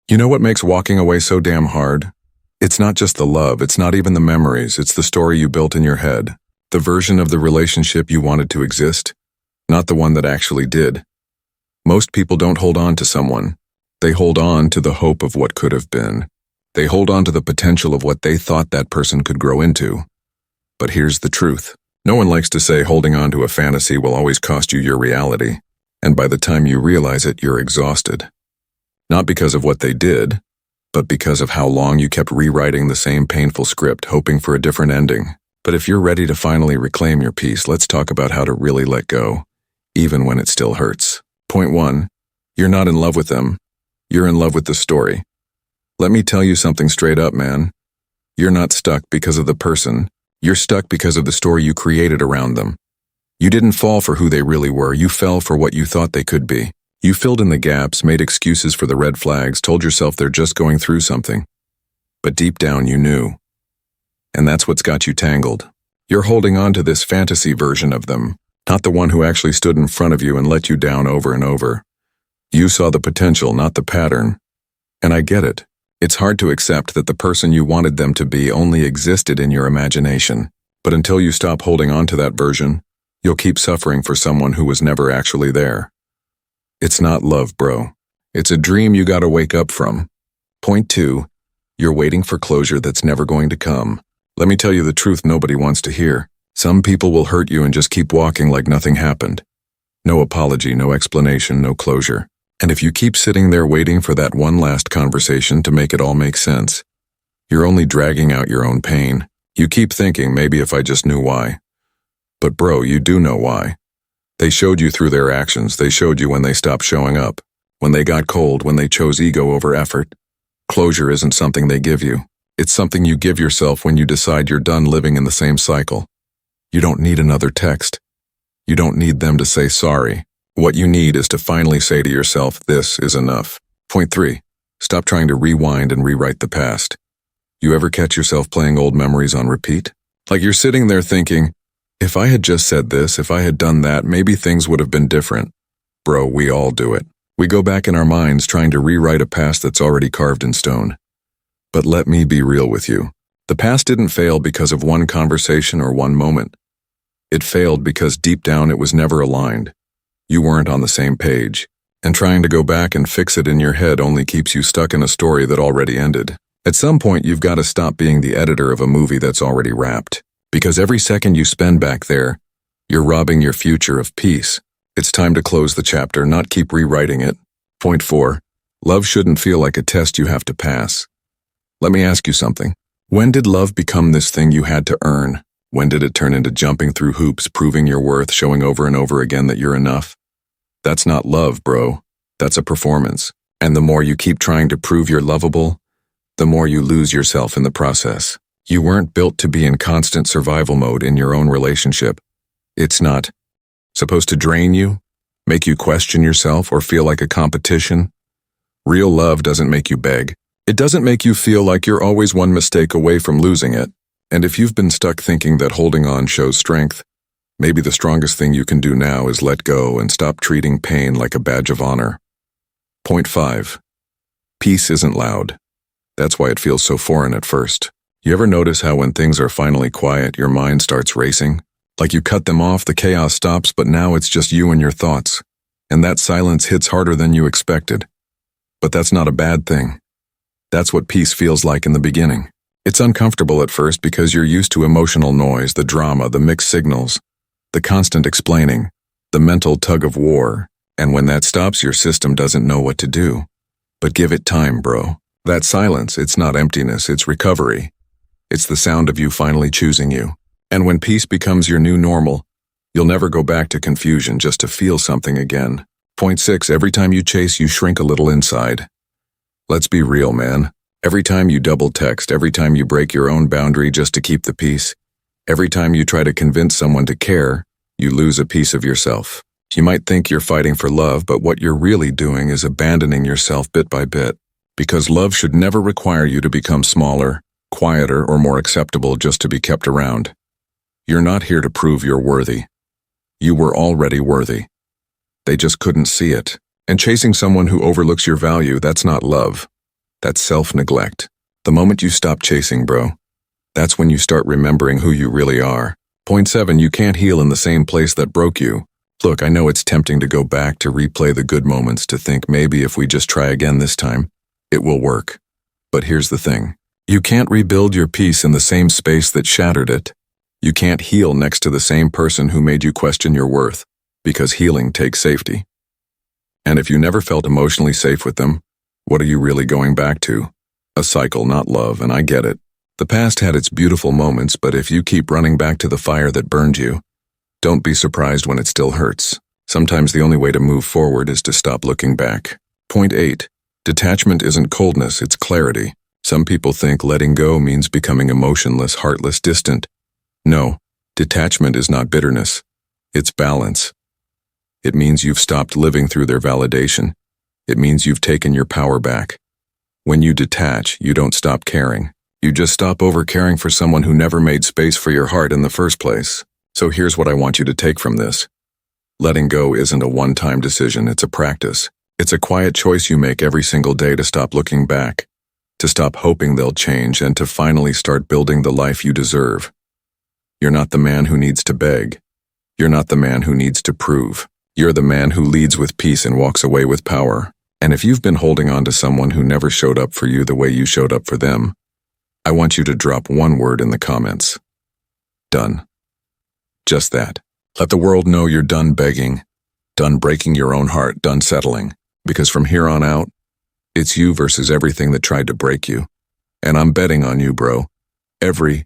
You know what makes walking away so damn hard? It's not just the love, it's not even the memories, it's the story you built in your head. The version of the relationship you wanted to exist, not the one that actually did. Most people don't hold on to someone. They hold on to the hope of what could have been. They hold on to the potential of what they thought that person could grow into. But here's the truth. No one likes to say holding on to a fantasy will always cost you your reality. And by the time you realize it, you're exhausted. Not because of what they did, but because of how long you kept rewriting the same painful script, hoping for a different ending. But if you're ready to finally reclaim your peace, let's talk about how to really let go, even when it still hurts. Point 1. You're not in love with them. You're in love with the story. Let me tell you something straight up, man. You're not stuck because of the person. You're stuck because of the story you created around them. You didn't fall for who they really were. You fell for what you thought they could be. You filled in the gaps, made excuses for the red flags, told yourself they're just going through something. But deep down you knew. And that's what's got you tangled. You're holding on to this fantasy version of them, not the one who actually stood in front of you and let you down over and over. You saw the potential, not the pattern. And I get it. It's hard to accept that the person you wanted them to be only existed in your imagination. But until you stop holding on to that version, you'll keep suffering for someone who was never actually there. It's not love, bro. It's a dream you gotta wake up from. Point 2. You're waiting for closure that's never going to come. Let me tell you the truth nobody wants to hear. Some people will hurt you and just keep walking like nothing happened. No apology, no explanation, no closure. And if you keep sitting there waiting for that one last conversation to make it all make sense, you're only dragging out your own pain. You keep thinking, maybe if I just knew why. But bro, you do know why. They showed you through their actions. They showed you when they stopped showing up, when they got cold, when they chose ego over effort. Closure isn't something they give you. It's something you give yourself when you decide you're done living in the same cycle. You don't need another text. You don't need them to say sorry. What you need is to finally say to yourself, this is enough. Point 3. Stop trying to rewind and rewrite the past. You ever catch yourself playing old memories on repeat? Like you're sitting there thinking, if I had just said this, if I had done that, maybe things would have been different. Bro, we all do it. We go back in our minds trying to rewrite a past that's already carved in stone. But let me be real with you. The past didn't fail because of one conversation or one moment. It failed because deep down it was never aligned. You weren't on the same page. And trying to go back and fix it in your head only keeps you stuck in a story that already ended. At some point, you've got to stop being the editor of a movie that's already wrapped. Because every second you spend back there, you're robbing your future of peace. It's time to close the chapter, not keep rewriting it. Point 4. Love shouldn't feel like a test you have to pass. Let me ask you something. When did love become this thing you had to earn? When did it turn into jumping through hoops, proving your worth, showing over and over again that you're enough? That's not love, bro. That's a performance. And the more you keep trying to prove you're lovable, the more you lose yourself in the process. You weren't built to be in constant survival mode in your own relationship. It's not supposed to drain you, make you question yourself, or feel like a competition. Real love doesn't make you beg. It doesn't make you feel like you're always one mistake away from losing it. And if you've been stuck thinking that holding on shows strength, maybe the strongest thing you can do now is let go and stop treating pain like a badge of honor. Point 5. Peace isn't loud. That's why it feels so foreign at first. You ever notice how when things are finally quiet, your mind starts racing? Like you cut them off, the chaos stops, but now it's just you and your thoughts. And that silence hits harder than you expected. But that's not a bad thing. That's what peace feels like in the beginning. It's uncomfortable at first because you're used to emotional noise, the drama, the mixed signals, the constant explaining, the mental tug of war. And when that stops, your system doesn't know what to do. But give it time, bro. That silence, it's not emptiness, it's recovery. It's the sound of you finally choosing you. And when peace becomes your new normal, you'll never go back to confusion just to feel something again. Point 6. Every time you chase, you shrink a little inside. Let's be real, man. Every time you double text, every time you break your own boundary just to keep the peace, every time you try to convince someone to care, you lose a piece of yourself. You might think you're fighting for love, but what you're really doing is abandoning yourself bit by bit. Because love should never require you to become smaller, quieter, or more acceptable just to be kept around. You're not here to prove you're worthy. You were already worthy. They just couldn't see it. And chasing someone who overlooks your value, that's not love. That's self-neglect. The moment you stop chasing, bro, that's when you start remembering who you really are. Point 7, you can't heal in the same place that broke you. Look, I know it's tempting to go back to replay the good moments, to think maybe if we just try again this time, it will work. But here's the thing. You can't rebuild your peace in the same space that shattered it. You can't heal next to the same person who made you question your worth, because healing takes safety. And if you never felt emotionally safe with them, what are you really going back to? A cycle, not love, and I get it. The past had its beautiful moments, but if you keep running back to the fire that burned you, don't be surprised when it still hurts. Sometimes the only way to move forward is to stop looking back. Point 8. Detachment isn't coldness, it's clarity. Some people think letting go means becoming emotionless, heartless, distant. No, detachment is not bitterness. It's balance. It means you've stopped living through their validation. It means you've taken your power back. When you detach, you don't stop caring. You just stop over-caring for someone who never made space for your heart in the first place. So here's what I want you to take from this. Letting go isn't a one-time decision, it's a practice. It's a quiet choice you make every single day to stop looking back, to stop hoping they'll change, and to finally start building the life you deserve. You're not the man who needs to beg. You're not the man who needs to prove. You're the man who leads with peace and walks away with power. And if you've been holding on to someone who never showed up for you the way you showed up for them, I want you to drop one word in the comments. Done. Just that. Let the world know you're done begging, done breaking your own heart, done settling. Because from here on out, it's you versus everything that tried to break you. And I'm betting on you, bro. Every